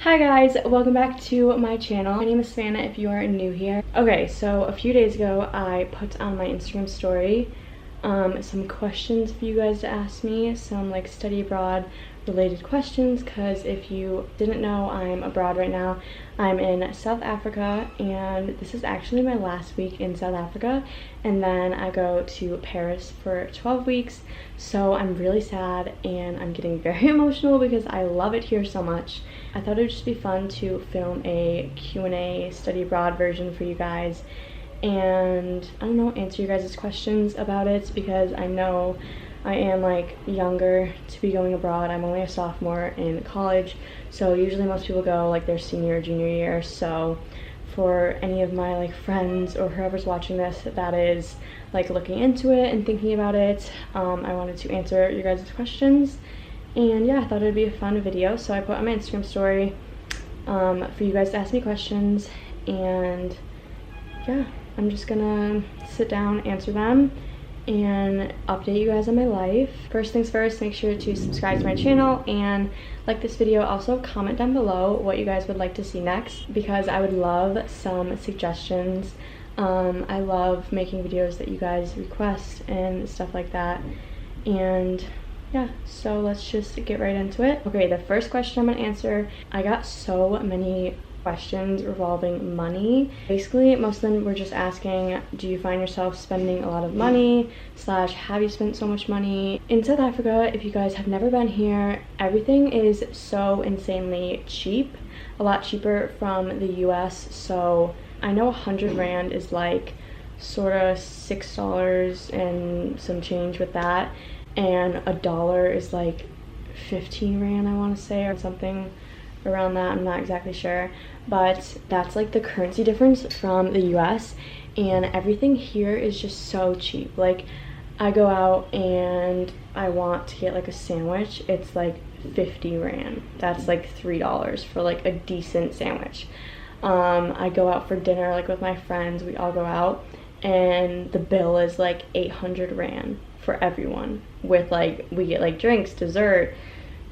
Hi guys, welcome back to my channel. My name is Savannah if you are new here. Okay, so a few days ago I put on my Instagram story some questions for you guys to ask me, some like study abroad related questions, because if you didn't know, I'm abroad right now. I'm in South Africa and this is actually my last week in South Africa, and then I go to Paris for 12 weeks. So I'm really sad and I'm getting very emotional because I love it here so much. I thought it would just be fun to film a Q&A study abroad version for you guys and I don't know, answer you guys' questions about it, because I know I am like younger to be going abroad. I'm only a sophomore in college, so usually most people go like their senior or junior year. So for any of my like friends or whoever's watching this that is like looking into it and thinking about it, I wanted to answer your guys' questions. And yeah, I thought it'd be a fun video, so I put on my Instagram story for you guys to ask me questions, and yeah, I'm just gonna sit down, answer them, and update you guys on my life. First things first, make sure to subscribe to my channel and like this video. Also comment down below what you guys would like to see next, because I would love some suggestions. I love making videos that you guys request and stuff like that. And yeah, so let's just get right into it. Okay, the first question I'm gonna answer, I got so many questions revolving money. Basically, most of them were just asking, do you find yourself spending a lot of money, slash have you spent so much money? In South Africa, if you guys have never been here, everything is so insanely cheap, a lot cheaper from the US. So I know 100 Rand is like sort of $6 and some change with that, and $1 is like 15 Rand, I want to say, or something around that. I'm not exactly sure, but that's like the currency difference from the US, and everything here is just so cheap. Like I go out and I want to get like a sandwich, it's like 50 Rand. That's like $3 for like a decent sandwich. I go out for dinner like with my friends, we all go out, and the bill is like 800 Rand for everyone, with like we get like drinks, dessert,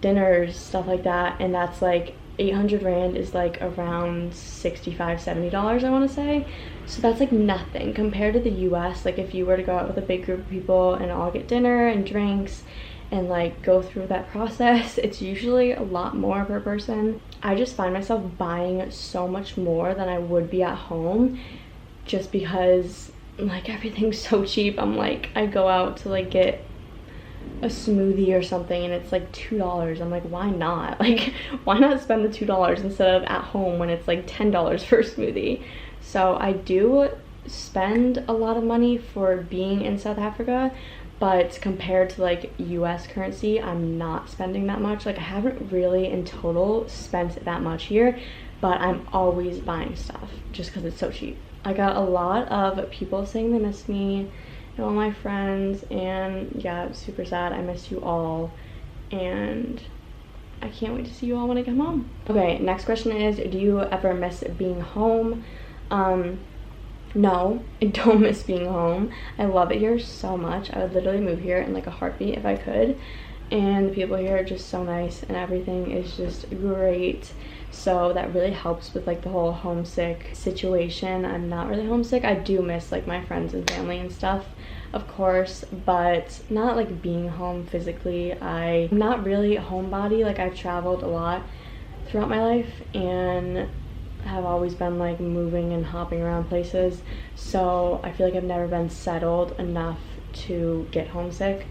dinners, stuff like that, and that's like 800 Rand is like around $65-70, I want to say. So that's like nothing compared to the US. Like if you were to go out with a big group of people and all get dinner and drinks and like go through that process, it's usually a lot more per person. I just find myself buying so much more than I would be at home, just because like everything's so cheap. I'm like, I go out to like get a smoothie or something and it's like $2. I'm like, why not? Like, why not spend the $2 instead of at home when it's like $10 for a smoothie? So I do spend a lot of money for being in South Africa, but compared to like US currency, I'm not spending that much. Like I haven't really in total spent that much here, but I'm always buying stuff just because it's so cheap. I got a lot of people saying they miss me and all my friends, and yeah, it's super sad. I miss you all and I can't wait to see you all when I come home. Okay, next question is, do you ever miss being home? No, I don't miss being home. I love it here so much. I would literally move here in like a heartbeat if I could, and the people here are just so nice and everything is just great. So that really helps with like the whole homesick situation. I'm not really homesick. I do miss like my friends and family and stuff, of course, but not like being home physically. I'm not really a homebody. Like I've traveled a lot throughout my life and have always been like moving and hopping around places, so I feel like I've never been settled enough to get homesick.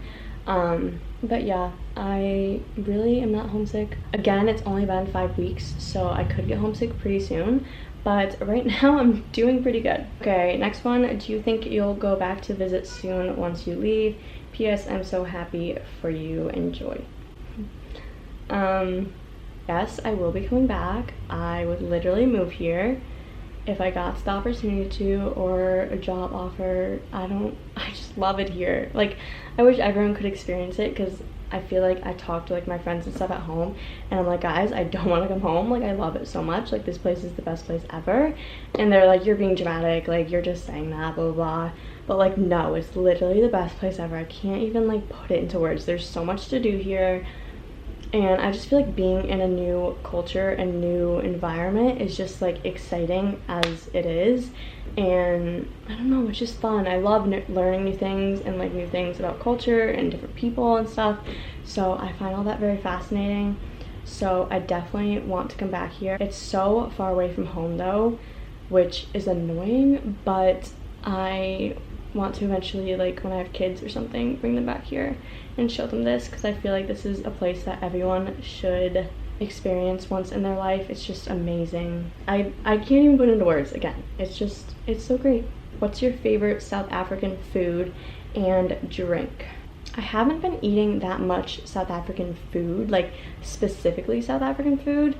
But yeah, I really am not homesick. Again, it's only been 5 weeks, so I could get homesick pretty soon, but right now I'm doing pretty good. Okay, next one, do you think you'll go back to visit soon once you leave? PS, I'm so happy for you, enjoy. Yes, I will be coming back. I would literally move here if I got the opportunity to, or a job offer. I just love it here. Like I wish everyone could experience it, because I feel like I talk to like my friends and stuff at home and I'm like, guys, I don't want to come home. Like I love it so much. Like this place is the best place ever. And they're like, you're being dramatic, like you're just saying that, blah blah blah. But like no, it's literally the best place ever. I can't even like put it into words. There's so much to do here. And I just feel like being in a new culture and new environment is just like exciting as it is. And I don't know, it's just fun. I love learning new things and like new things about culture and different people and stuff. So I find all that very fascinating. So I definitely want to come back here. It's so far away from home though, which is annoying, but I want to eventually, like when I have kids or something, bring them back here and show them this, because I feel like this is a place that everyone should experience once in their life. It's just amazing. I can't even put into words again. It's so great. What's your favorite South African food and drink? I haven't been eating that much South African food, like specifically South African food.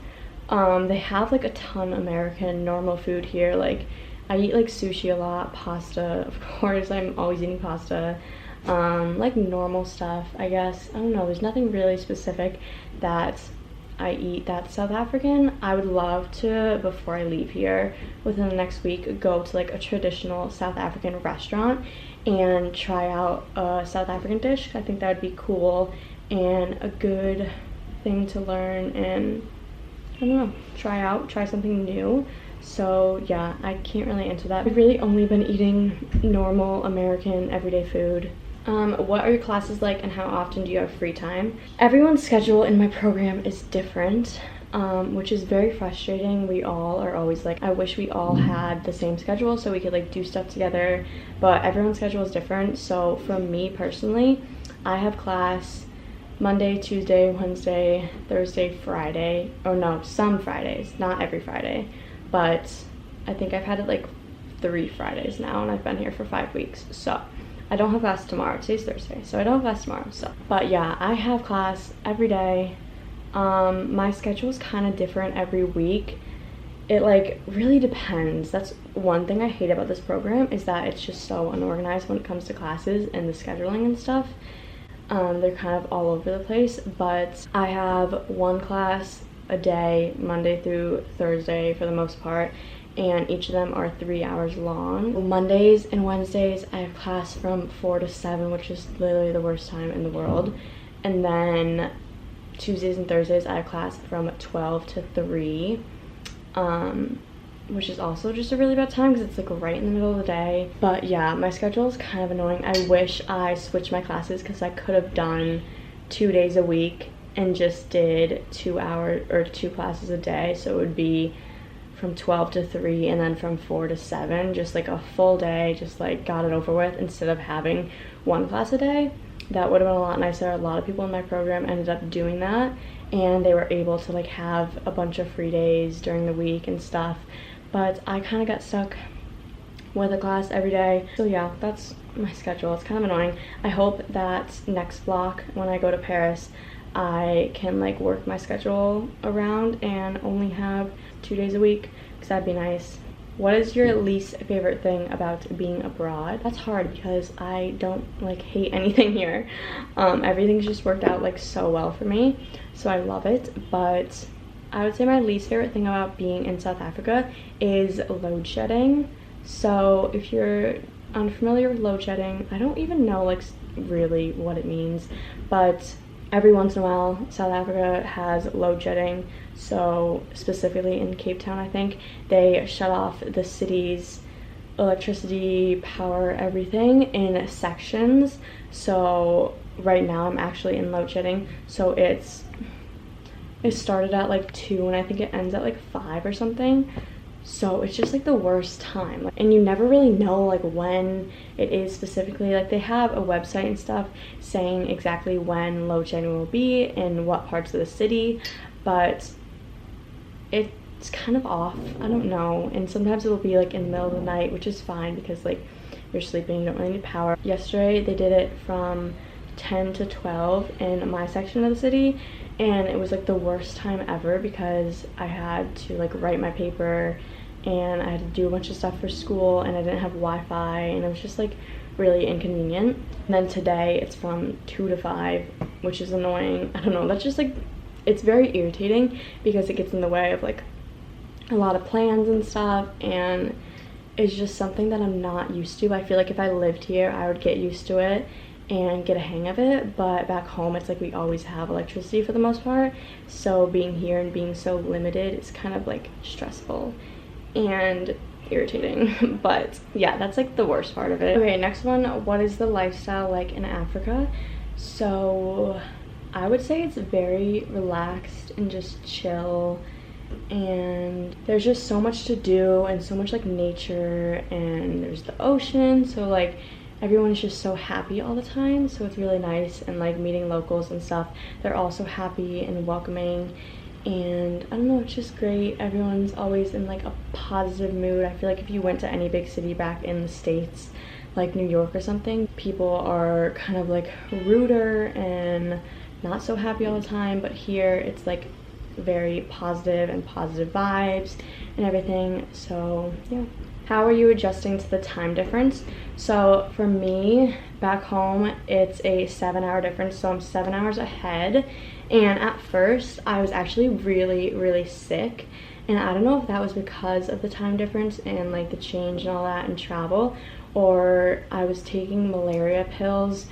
They have like a ton American normal food here. Like I eat like sushi a lot, pasta, of course, I'm always eating pasta. Like normal stuff, I guess. I don't know, there's nothing really specific that I eat that's South African. I would love to, before I leave here within the next week, go to like a traditional South African restaurant and try out a South African dish. I think that would be cool and a good thing to learn and, I don't know, try something new. So yeah, I can't really answer that. I've really only been eating normal American everyday food. What are your classes like and how often do you have free time? Everyone's schedule in my program is different, which is very frustrating. We all are always like, I wish we all had the same schedule so we could like do stuff together, but everyone's schedule is different. So for me personally, I have class Monday, Tuesday, Wednesday, Thursday, Friday, or no, some Fridays, not every Friday, but I think I've had it like 3 Fridays now and I've been here for 5 weeks. So I don't have class tomorrow. Today's Thursday, so I don't have class tomorrow. So, but yeah, I have class every day. My schedule is kind of different every week. It like really depends. That's one thing I hate about this program, is that it's just so unorganized when it comes to classes and the scheduling and stuff. They're kind of all over the place, but I have one class a day, Monday through Thursday for the most part, and each of them are 3 hours long. Mondays and Wednesdays I have class from 4 to 7, which is literally the worst time in the world. And then Tuesdays and Thursdays I have class from 12 to 3, which is also just a really bad time because it's like right in the middle of the day. But yeah, my schedule is kind of annoying. I wish I switched my classes because I could have done 2 days a week and just did 2 hours or 2 classes a day, so it would be from 12 to 3 and then from 4 to 7, just like a full day, just like got it over with, instead of having 1 class a day. That would have been a lot nicer. A lot of people in my program ended up doing that, and they were able to like have a bunch of free days during the week and stuff, but I kind of got stuck with a class every day. So yeah, that's my schedule. It's kind of annoying. I hope that next block, when I go to Paris, I can like work my schedule around and only have 2 days a week, because that'd be nice. What is your least favorite thing about being abroad? That's hard because I don't like hate anything here. Everything's just worked out like so well for me, so I love it. But I would say my least favorite thing about being in South Africa is load shedding. So if you're unfamiliar with load shedding, I don't even know like really what it means, but every once in a while South Africa has load shedding. So specifically in Cape Town, I think they shut off the city's electricity, power, everything in sections. So right now I'm actually in load shedding, so it started at like 2 and I think it ends at like 5 or something. So it's just like the worst time, and you never really know like when it is specifically. Like they have a website and stuff saying exactly when load shedding will be in what parts of the city, but it's kind of off. I don't know. And sometimes it'll be like in the middle of the night, which is fine because like you're sleeping, you don't really need power. Yesterday they did it from 10 to 12 in my section of the city, and it was like the worst time ever because I had to like write my paper and I had to do a bunch of stuff for school, and I didn't have Wi-Fi, and it was just like really inconvenient. And then today it's from 2 to 5, which is annoying. I don't know, that's just like, it's very irritating because it gets in the way of like a lot of plans and stuff, and it's just something that I'm not used to. I feel like if I lived here I would get used to it and get a hang of it, but back home it's like we always have electricity for the most part, so being here and being so limited is kind of like stressful and irritating. But yeah, that's like the worst part of it. Okay, next one, what is the lifestyle like in Africa? So I would say it's very relaxed and just chill, and there's just so much to do and so much like nature, and there's the ocean, so like everyone is just so happy all the time, so it's really nice. And like meeting locals and stuff, they're also happy and welcoming, and I don't know, it's just great. Everyone's always in like a positive mood. I feel like if you went to any big city back in the States, like New York or something, people are kind of like ruder and not so happy all the time, but here it's like very positive and positive vibes and everything. So yeah. How are you adjusting to the time difference? So for me, back home, it's a 7-hour difference, so I'm 7 hours ahead. And at first, I was actually really sick. And I don't know if that was because of the time difference and like the change and all that and travel, or I was taking malaria pills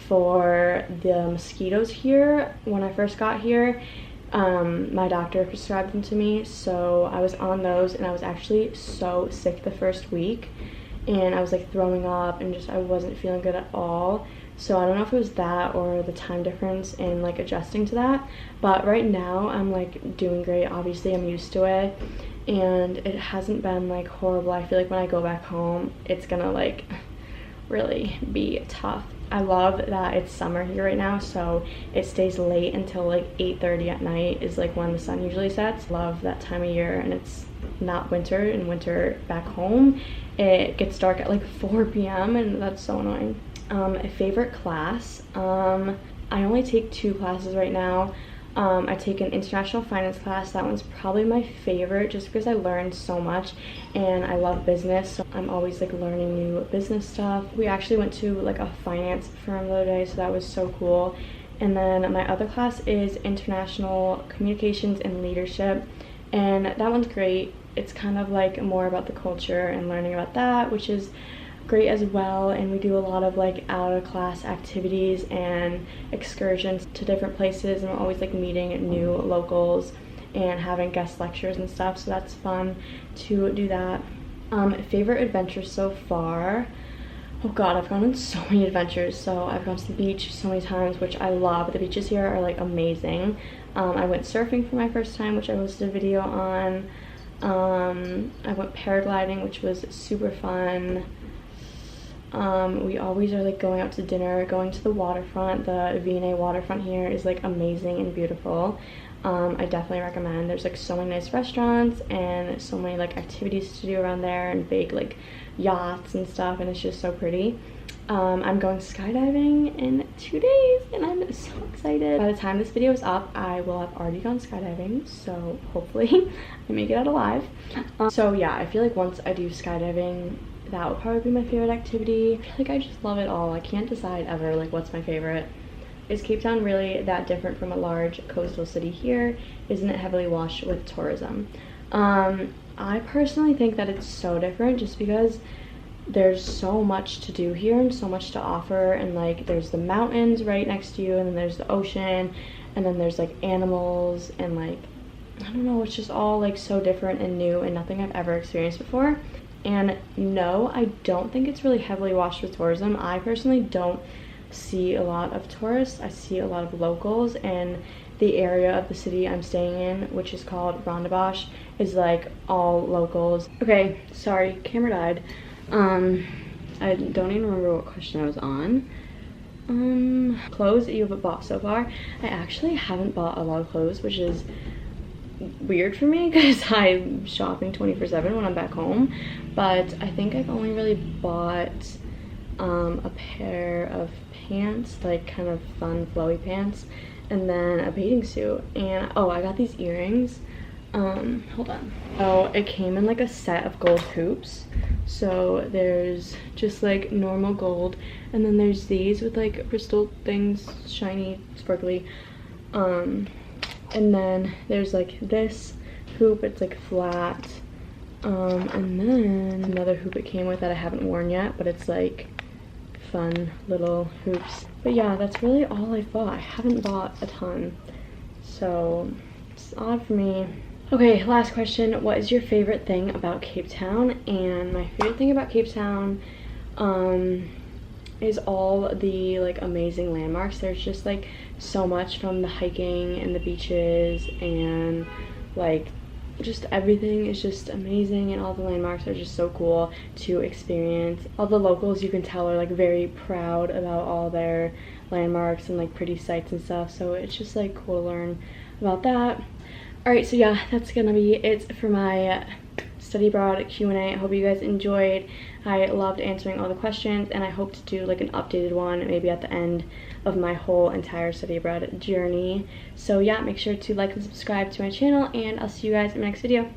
for the mosquitoes here when I first got here. My doctor prescribed them to me, so I was on those, and I was actually so sick the first week, and I was like throwing up and just I wasn't feeling good at all. So I don't know if it was that or the time difference and like adjusting to that, but right now I'm like doing great. Obviously I'm used to it, and it hasn't been like horrible. I feel like when I go back home it's gonna like really be tough. I love that it's summer here right now, so it stays late until like 8:30 at night is like when the sun usually sets. Love that time of year, and it's not winter. In winter back home it gets dark at like 4 p.m. and that's so annoying. A favorite class, I only take 2 classes right now. I take an international finance class. That one's probably my favorite just because I learned so much, and I love business, so I'm always like learning new business stuff. We actually went to like a finance firm the other day, so that was so cool. And then my other class is international communications and leadership, and that one's great. It's kind of like more about the culture and learning about that, which is great as well. And we do a lot of like out of class activities and excursions to different places, and we're always like meeting new locals and having guest lectures and stuff, so that's fun to do that. Favorite adventures so far, oh god, I've gone on so many adventures. So I've gone to the beach so many times, which I love. The beaches here are like amazing. I went surfing for my first time, which I posted a video on. I went paragliding, which was super fun. We always are like going out to dinner, going to the waterfront. The V&A waterfront here is like amazing and beautiful. I definitely recommend. There's like so many nice restaurants and so many like activities to do around there, and big like yachts and stuff, and it's just so pretty. I'm going skydiving in 2 days, and I'm so excited. By the time this video is up, I will have already gone skydiving, so hopefully I make it out alive. So yeah, I feel like once I do skydiving, that would probably be my favorite activity. I feel like I just love it all. I can't decide ever like what's my favorite. Is Cape Town really that different from a large coastal city here? Isn't it heavily washed with tourism? I personally think that it's so different just because there's so much to do here and so much to offer, and like there's the mountains right next to you, and then there's the ocean, and then there's like animals, and like I don't know, it's just all like so different and new and nothing I've ever experienced before. And no, I don't think it's really heavily washed with tourism. I personally don't see a lot of tourists. I see a lot of locals, and the area of the city I'm staying in, which is called Rondebosch, is like all locals. Okay, sorry, camera died. I don't even remember what question I was on. Clothes that you have bought so far. I actually haven't bought a lot of clothes, which is weird for me because I'm shopping 24/7 when I'm back home, but I think I've only really bought a pair of pants, like kind of fun flowy pants, and then a bathing suit. And oh, I got these earrings. Hold on. Oh, it came in like a set of gold hoops. So there's just like normal gold, and then there's these with like crystal things, shiny, sparkly. And then there's like this hoop, it's like flat. And then another hoop it came with that I haven't worn yet, but it's like fun little hoops. But yeah, that's really all I've bought. I haven't bought a ton, so it's odd for me. Okay, last question. What is your favorite thing about Cape Town? And my favorite thing about Cape Town is all the like amazing landmarks. There's just like so much, from the hiking and the beaches, and like just everything is just amazing, and all the landmarks are just so cool to experience. All the locals, you can tell, are like very proud about all their landmarks and like pretty sights and stuff, so it's just like cool to learn about that. Alright, so yeah, that's gonna be it for my study abroad Q&A. I hope you guys enjoyed. I loved answering all the questions, and I hope to do like an updated one maybe at the end of my whole entire study abroad journey. So yeah, make sure to like and subscribe to my channel, and I'll see you guys in my next video.